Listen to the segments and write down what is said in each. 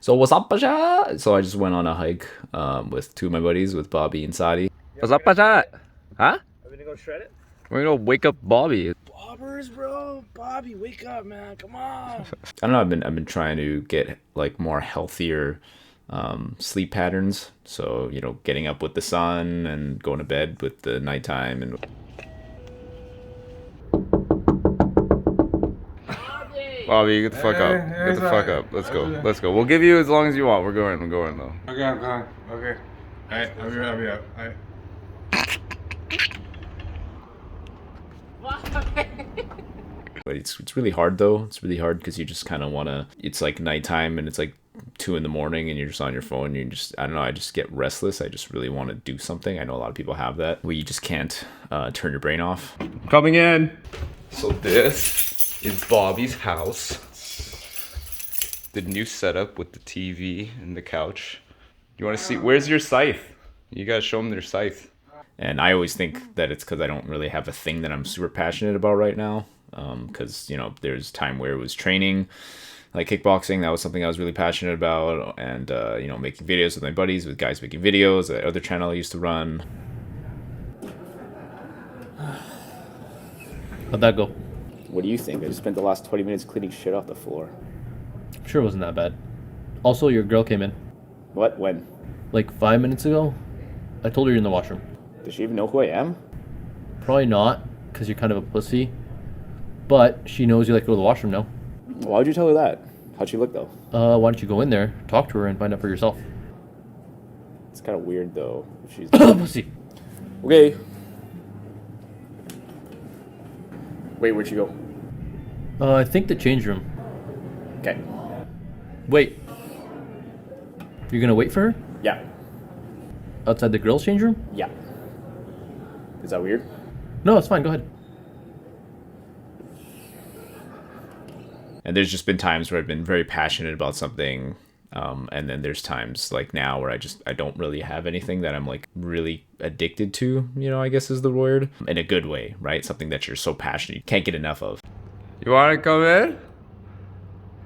So what's up, Pasha? So I just went on a hike with two of my buddies, with Bobby and Sadi. What's up, Pasha? Huh? Are we gonna go shred it? We're gonna wake up Bobby. Bobbers, bro. Bobby, wake up, man. Come on. I don't know. I've been trying to get like more healthier sleep patterns. So getting up with the sun and going to bed with the nighttime and. Bobby, get the fuck up. Get the fuck up. Let's go. Let's go. We'll give you as long as you want. We're going though. Okay, I'm going. Okay. Alright, I'll be up. Alright. But it's really hard though. It's really hard because you just kind of want to. It's like nighttime and it's like 2 in the morning and you're just on your phone. You just, I don't know. I just get restless. I just really want to do something. I know a lot of people have that where you just can't turn your brain off. Coming in. So this is Bobby's house. The new setup with the TV and the couch. You want to see? Where's your scythe? You gotta show them their scythe. And I always think that it's because I don't really have a thing that I'm super passionate about right now. Because there's time where it was training, like kickboxing. That was something I was really passionate about, and making videos with my buddies, with guys making videos. That other channel I used to run. How'd that go? What do you think? I just spent the last 20 minutes cleaning shit off the floor. Sure wasn't that bad. Also, your girl came in. What? When? Like 5 minutes ago. I told her you're in the washroom. Does she even know who I am? Probably not, because you're kind of a pussy. But she knows you like to go to the washroom now. Why would you tell her that? How'd she look though? Why don't you go in there, talk to her, and find out for yourself? It's kind of weird though. If she's Pussy. okay. Wait, where'd she go? I think the change room. Okay. Wait. You're gonna wait for her? Yeah. Outside the girls' change room? Yeah. Is that weird? No, it's fine. Go ahead. And there's just been times where I've been very passionate about something, and then there's times like now where I don't really have anything that I'm like really addicted to, I guess is the word, in a good way, right? Something that you're so passionate you can't get enough of. You want to come in?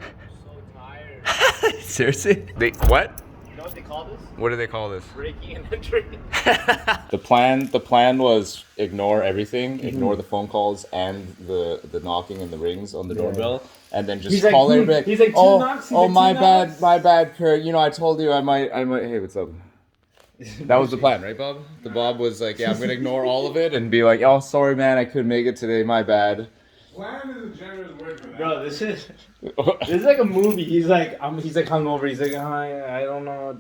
I'm so tired. Seriously? What? You know what they call this? What do they call this? Breaking and entering. The plan was ignore everything, ignore the phone calls and the knocking and the rings on the doorbell, and then just call everybody. He's like, two knocks. My bad, Curt. I told you I might. Hey, what's up? That was the plan, right, Bob? The Bob was like, yeah, I'm gonna ignore all of it and be like, oh, sorry, man, I couldn't make it today. My bad. Plan is a generous word for that. Bro, this is like a movie. He's like hungover. He's like, I don't know.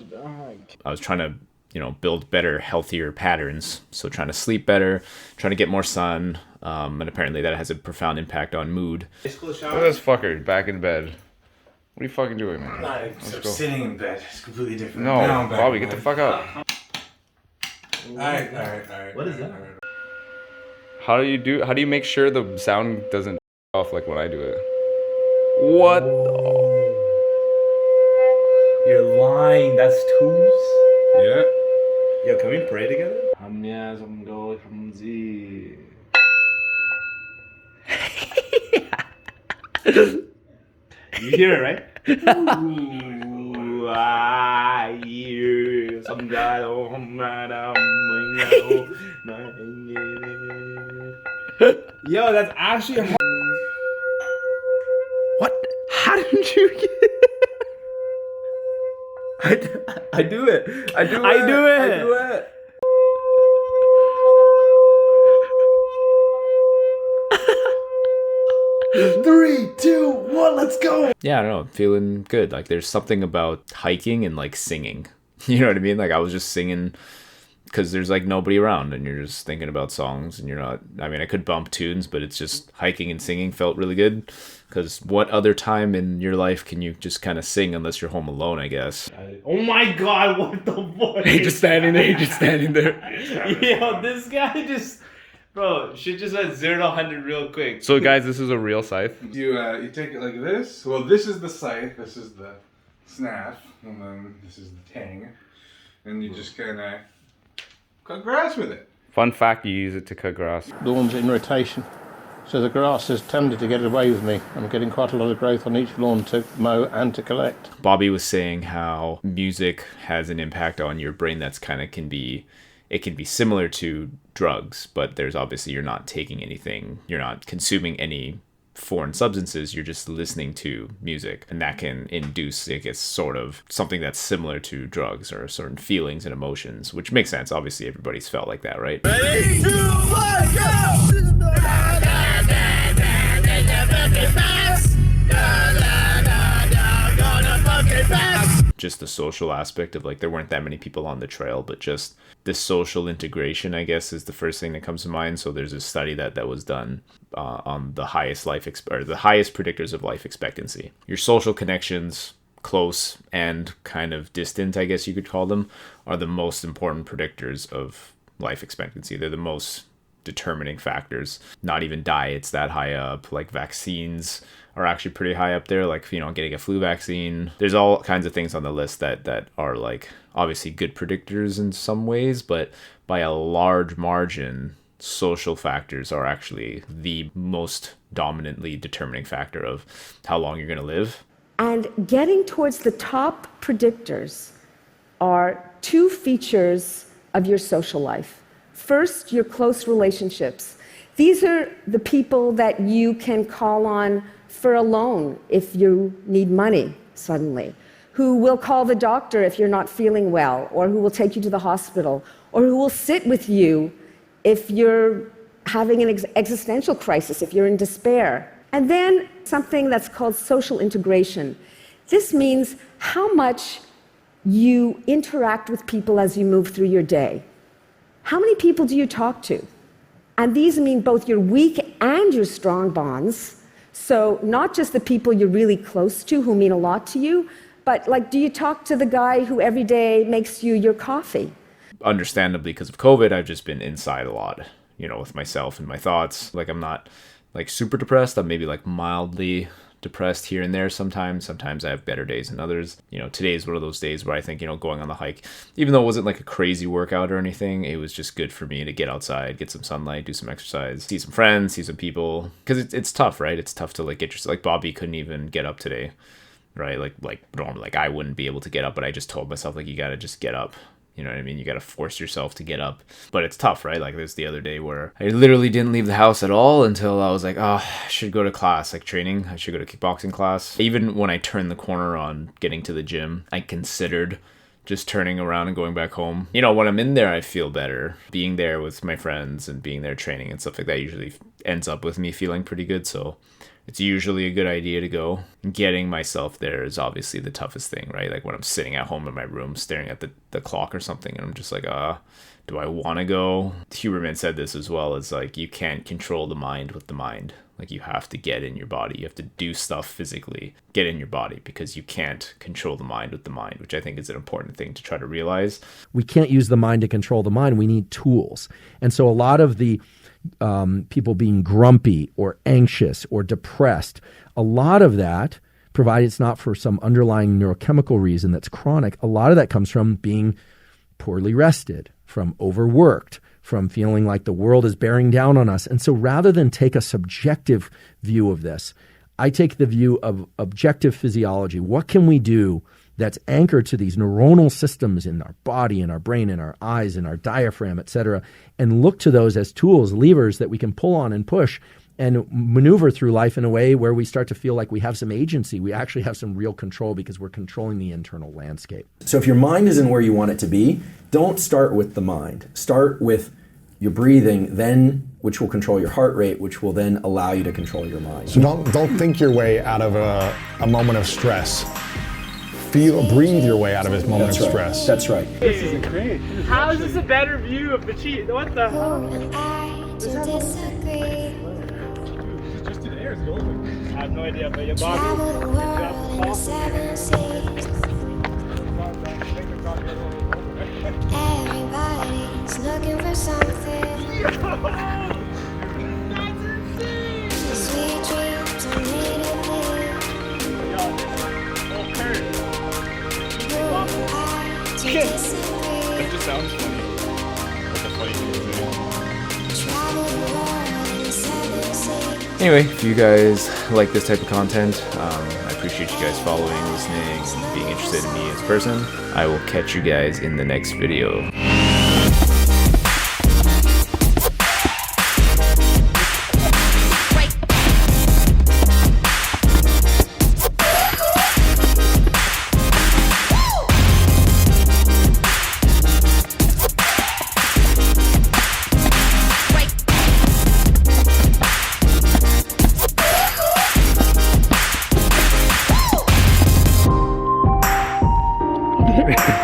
I was trying to, build better, healthier patterns. So trying to sleep better, trying to get more sun, and apparently that has a profound impact on mood. Look at this fucker back in bed. What are you fucking doing, man? I'm sitting in bed. It's completely different. No, Now I'm back Bobby, in get the bed. fuck up. Alright. What is that? How do you make sure the sound doesn't off like when I do it? What? You're lying. That's twos. Yeah. Yo, can we pray together? You hear it, right? Ooh, I hear some guy. Yo, that's actually hard. What? How did you get? I do it. I do it. Three, two, one, let's go. Yeah, I don't know. I'm feeling good. Like there's something about hiking and like singing. You know what I mean? Like I was just singing because there's like nobody around and you're just thinking about songs and you're not. I mean, I could bump tunes, but it's just hiking and singing felt really good. Because what other time in your life can you just kind of sing unless you're home alone? I guess. Oh my God! What the fuck? Hey, just standing there. Yo, this guy just. Bro, shit just went 0 to 100 real quick. So guys, this is a real scythe. You take it like this. Well, this is the scythe. This is the snap, and then this is the tang, and you just kind of cut grass with it. Fun fact: you use it to cut grass. The ones in rotation. So the grass is tended to get away with me. I'm getting quite a lot of growth on each lawn to mow and to collect. Bobby was saying how music has an impact on your brain that's kind of it can be similar to drugs, but there's obviously you're not taking anything, you're not consuming any foreign substances, you're just listening to music, and that can induce, I guess, sort of something that's similar to drugs or certain feelings and emotions, which makes sense. Obviously everybody's felt like that, right? Ready, 2, 1, go! Just the social aspect of like there weren't that many people on the trail, but just the social integration, I guess, is the first thing that comes to mind. So there's a study that was done on the highest the highest predictors of life expectancy. Your social connections, close and kind of distant, I guess you could call them, are the most important predictors of life expectancy. They're the most determining factors. Not even diets that high up, like vaccines are actually pretty high up there, like, you know, getting a flu vaccine. There's all kinds of things on the list that are like obviously good predictors in some ways, but by a large margin, social factors are actually the most dominantly determining factor of how long you're going to live. And getting towards the top predictors are 2 features of your social life. First, your close relationships. These are the people that you can call on for a loan if you need money suddenly, who will call the doctor if you're not feeling well, or who will take you to the hospital, or who will sit with you if you're having an existential crisis, if you're in despair. And then something that's called social integration. This means how much you interact with people as you move through your day. How many people do you talk to? And these mean both your weak and your strong bonds. So not just the people you're really close to who mean a lot to you, but like, do you talk to the guy who every day makes you your coffee? Understandably, because of COVID, I've just been inside a lot, you know, with myself and my thoughts. Like, I'm not like super depressed. I'm maybe like mildly depressed here and there sometimes. Sometimes I have better days than others. You know, today is one of those days where I think, you know, going on the hike, even though it wasn't like a crazy workout or anything, it was just good for me to get outside, get some sunlight, do some exercise, see some friends, see some people. Because it's tough, right? It's tough to like get yourself, like Bobby couldn't even get up today, right? Like normally, like I wouldn't be able to get up, but I just told myself, like, you gotta just get up. You know what I mean? You got to force yourself to get up. But it's tough, right? Like there's the other day where I literally didn't leave the house at all until I was like, oh, I should go to class, like training. I should go to kickboxing class. Even when I turned the corner on getting to the gym, I considered just turning around and going back home. You know, when I'm in there, I feel better. Being there with my friends and being there training and stuff like that usually ends up with me feeling pretty good. So it's usually a good idea to go. Getting myself there is obviously the toughest thing, right? Like when I'm sitting at home in my room staring at the clock or something, and I'm just like, do I want to go? Huberman said this as well, is like, you can't control the mind with the mind. Like you have to get in your body. You have to do stuff physically, get in your body, because you can't control the mind with the mind, which I think is an important thing to try to realize. We can't use the mind to control the mind. We need tools. And so a lot of the people being grumpy or anxious or depressed, a lot of that, provided it's not for some underlying neurochemical reason that's chronic, a lot of that comes from being poorly rested, from overworked, from feeling like the world is bearing down on us. And so rather than take a subjective view of this, I take the view of objective physiology. What can we do that's anchored to these neuronal systems in our body, in our brain, in our eyes, in our diaphragm, et cetera, and look to those as tools, levers that we can pull on and push and maneuver through life in a way where we start to feel like we have some agency. We actually have some real control because we're controlling the internal landscape. So if your mind isn't where you want it to be, don't start with the mind. Start with your breathing, then which will control your heart rate, which will then allow you to control your mind. So don't think your way out of a moment of stress. Breathe your way out of a moment of stress. That's right. This isn't great. How is this a better view of the cheat? What the hell? To disagree. Just in air, I have no idea, but your Travel the world in 7 seas. Everybody's looking for something. Sweet dreams are made of That just sounds funny. What the funny thing is. Travel the world in 7 seas. Anyway, if you guys like this type of content, I appreciate you guys following, listening, and being interested in me as a person. I will catch you guys in the next video. Yeah.